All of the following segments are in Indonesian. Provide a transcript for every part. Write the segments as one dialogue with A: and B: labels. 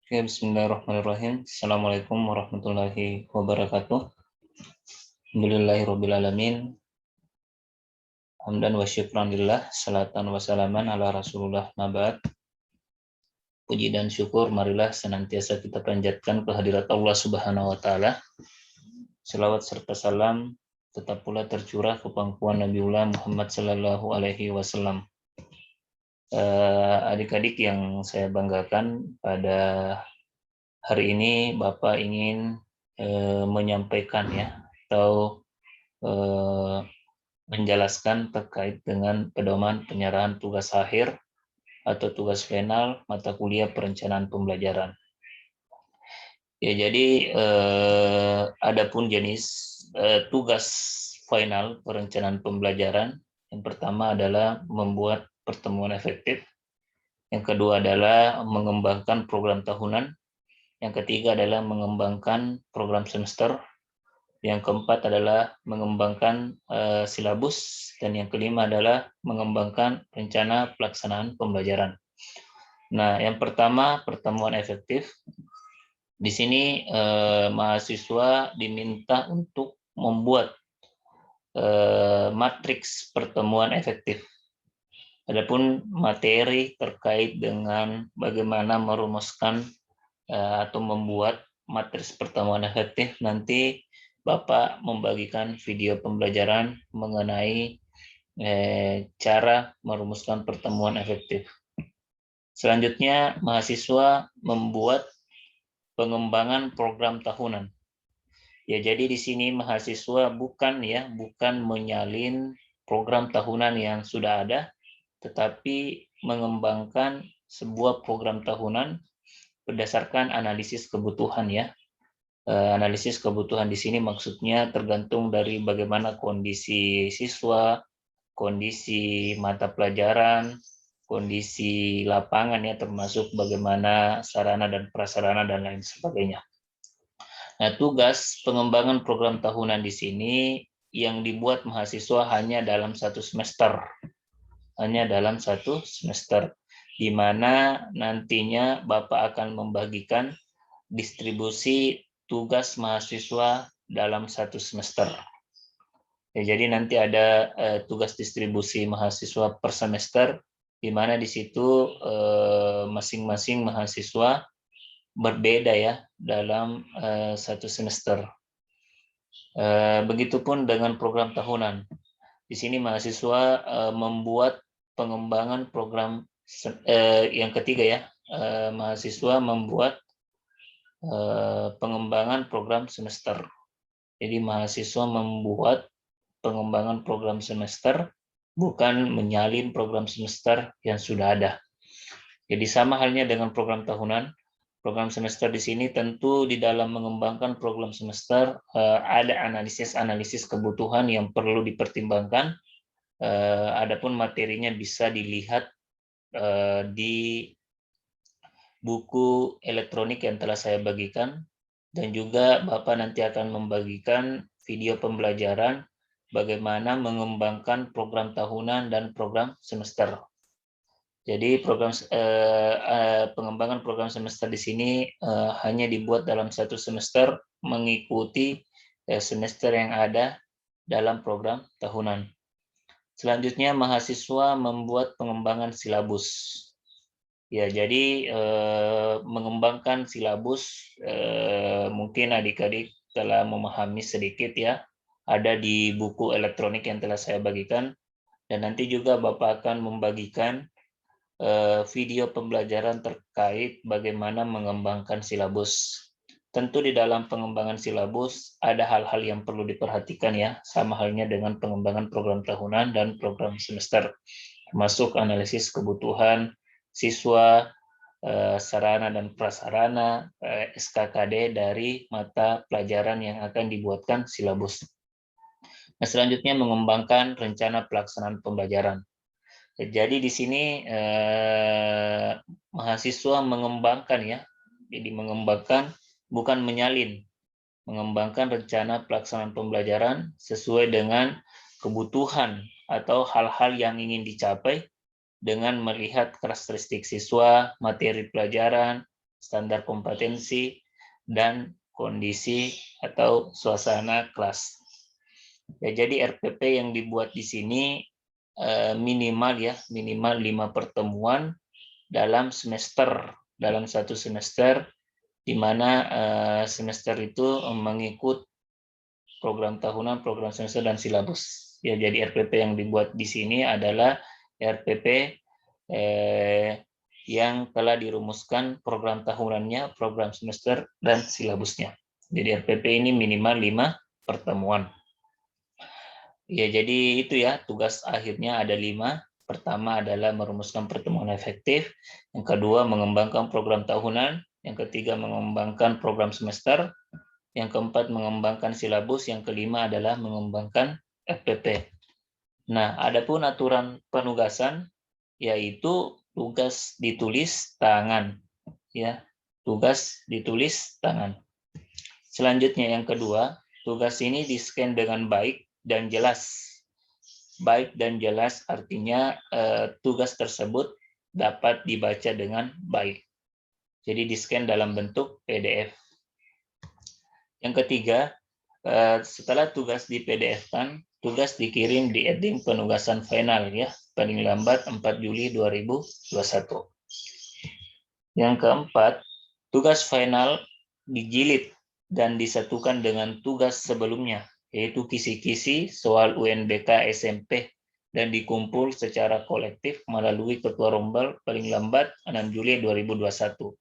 A: Oke, bismillahirrahmanirrahim. Assalamualaikum warahmatullahi wabarakatuh. Alhamdulillahirrabbilalamin. Hamdan wa syukran lillah. Salatan wa salaman ala rasulullah nabad. Puji dan syukur marilah senantiasa kita panjatkan kehadirat Allah subhanahu wa ta'ala. Selawat serta salam tetap pula tercurah ke pangkuan Nabiullah Muhammad sallallahu alaihi wasallam. Adik-adik yang saya banggakan, pada hari ini Bapak ingin menyampaikan atau menjelaskan terkait dengan pedoman penyerahan tugas akhir atau tugas final mata kuliah perencanaan pembelajaran. Ya, jadi adapun jenis tugas final perencanaan pembelajaran, yang pertama adalah membuat pertemuan efektif, yang kedua adalah mengembangkan program tahunan, yang ketiga adalah mengembangkan program semester, yang keempat adalah mengembangkan silabus, dan yang kelima adalah mengembangkan rencana pelaksanaan pembelajaran. Nah, yang pertama, pertemuan efektif. Di sini mahasiswa diminta untuk membuat matriks pertemuan efektif. Adapun materi terkait dengan bagaimana merumuskan atau membuat matriks pertemuan efektif, nanti Bapak membagikan video pembelajaran mengenai cara merumuskan pertemuan efektif. Selanjutnya, mahasiswa membuat pengembangan program tahunan. Ya, jadi di sini mahasiswa bukan menyalin program tahunan yang sudah ada, tetapi mengembangkan sebuah program tahunan berdasarkan analisis kebutuhan ya. Analisis kebutuhan di sini maksudnya tergantung dari bagaimana kondisi siswa, kondisi mata pelajaran, kondisi lapangan ya, termasuk bagaimana sarana dan prasarana dan lain sebagainya. Nah, tugas pengembangan program tahunan di sini yang dibuat mahasiswa hanya dalam satu semester, di mana nantinya Bapak akan membagikan distribusi tugas mahasiswa dalam satu semester. Ya, jadi nanti ada tugas distribusi mahasiswa per semester, di mana di situ masing-masing mahasiswa berbeda ya dalam satu semester. Begitupun dengan program tahunan. Di sini mahasiswa membuat pengembangan program yang ketiga ya, mahasiswa membuat pengembangan program semester. Jadi mahasiswa membuat pengembangan program semester, bukan menyalin program semester yang sudah ada. Jadi sama halnya dengan program tahunan, program semester di sini tentu di dalam mengembangkan program semester ada analisis kebutuhan yang perlu dipertimbangkan. Adapun materinya bisa dilihat di buku elektronik yang telah saya bagikan, dan juga Bapak nanti akan membagikan video pembelajaran bagaimana mengembangkan program tahunan dan program semester. Jadi pengembangan program semester di sini hanya dibuat dalam satu semester mengikuti semester yang ada dalam program tahunan. Selanjutnya, mahasiswa membuat pengembangan silabus. Ya, jadi mengembangkan silabus mungkin adik-adik telah memahami sedikit ya. Ada di buku elektronik yang telah saya bagikan, dan nanti juga Bapak akan membagikan video pembelajaran terkait bagaimana mengembangkan silabus. Tentu di dalam pengembangan silabus ada hal-hal yang perlu diperhatikan ya, sama halnya dengan pengembangan program tahunan dan program semester, termasuk analisis kebutuhan siswa, sarana dan prasarana, SKKD dari mata pelajaran yang akan dibuatkan silabus. Nah, selanjutnya mengembangkan rencana pelaksanaan pembelajaran. Jadi di sini mahasiswa mengembangkan ya, jadi mengembangkan bukan menyalin, mengembangkan rencana pelaksanaan pembelajaran sesuai dengan kebutuhan atau hal-hal yang ingin dicapai dengan melihat karakteristik siswa, materi pelajaran, standar kompetensi, dan kondisi atau suasana kelas. Ya, jadi RPP yang dibuat di sini minimal 5 pertemuan dalam satu semester, di mana semester itu mengikut program tahunan, program semester, dan silabus. Ya, jadi RPP yang dibuat di sini adalah RPP yang telah dirumuskan program tahunannya, program semester, dan silabusnya. Jadi RPP ini minimal 5 pertemuan. Ya, jadi itu ya, tugas akhirnya ada 5. Pertama adalah merumuskan pertemuan efektif, yang kedua mengembangkan program tahunan, yang ketiga mengembangkan program semester, yang keempat mengembangkan silabus, yang kelima adalah mengembangkan FPP. Nah, adapun aturan penugasan yaitu tugas ditulis tangan, ya, tugas ditulis tangan. Selanjutnya yang kedua, tugas ini di-scan dengan baik dan jelas. Baik dan jelas artinya tugas tersebut dapat dibaca dengan baik. Jadi di-scan dalam bentuk PDF. Yang ketiga, setelah tugas di PDF-kan, tugas dikirim di edim penugasan final ya, paling lambat 4 Juli 2021. Yang keempat, tugas final dijilid dan disatukan dengan tugas sebelumnya, yaitu kisi-kisi soal UNBK SMP, dan dikumpul secara kolektif melalui Ketua Rombel paling lambat 6 Juli 2021.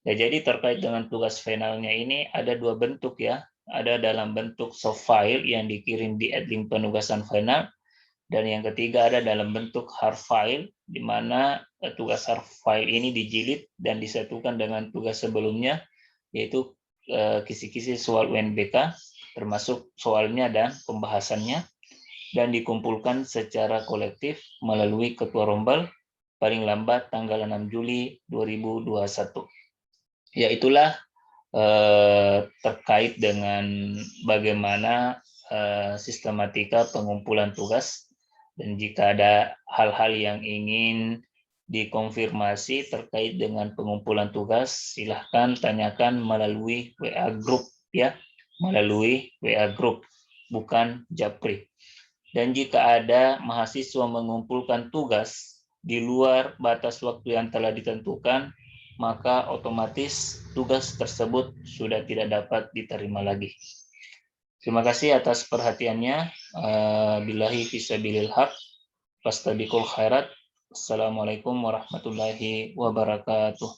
A: Ya, jadi terkait dengan tugas finalnya ini ada 2 bentuk ya. Ada dalam bentuk soft file yang dikirim di admin penugasan final, dan yang ketiga ada dalam bentuk hard file, di mana tugas hard file ini dijilid dan disatukan dengan tugas sebelumnya, yaitu kisi-kisi soal UNBK, termasuk soalnya dan pembahasannya, dan dikumpulkan secara kolektif melalui Ketua Rombel paling lambat tanggal 6 Juli 2021. Ya, itulah terkait dengan bagaimana sistematika pengumpulan tugas, dan jika ada hal-hal yang ingin dikonfirmasi terkait dengan pengumpulan tugas, silahkan tanyakan melalui WA group ya, melalui WA group, bukan Japri. Dan jika ada mahasiswa mengumpulkan tugas di luar batas waktu yang telah ditentukan, maka otomatis tugas tersebut sudah tidak dapat diterima lagi. Terima kasih atas perhatiannya. Billahi fisabilil haq, fastabiqul khairat. Assalamualaikum warahmatullahi wabarakatuh.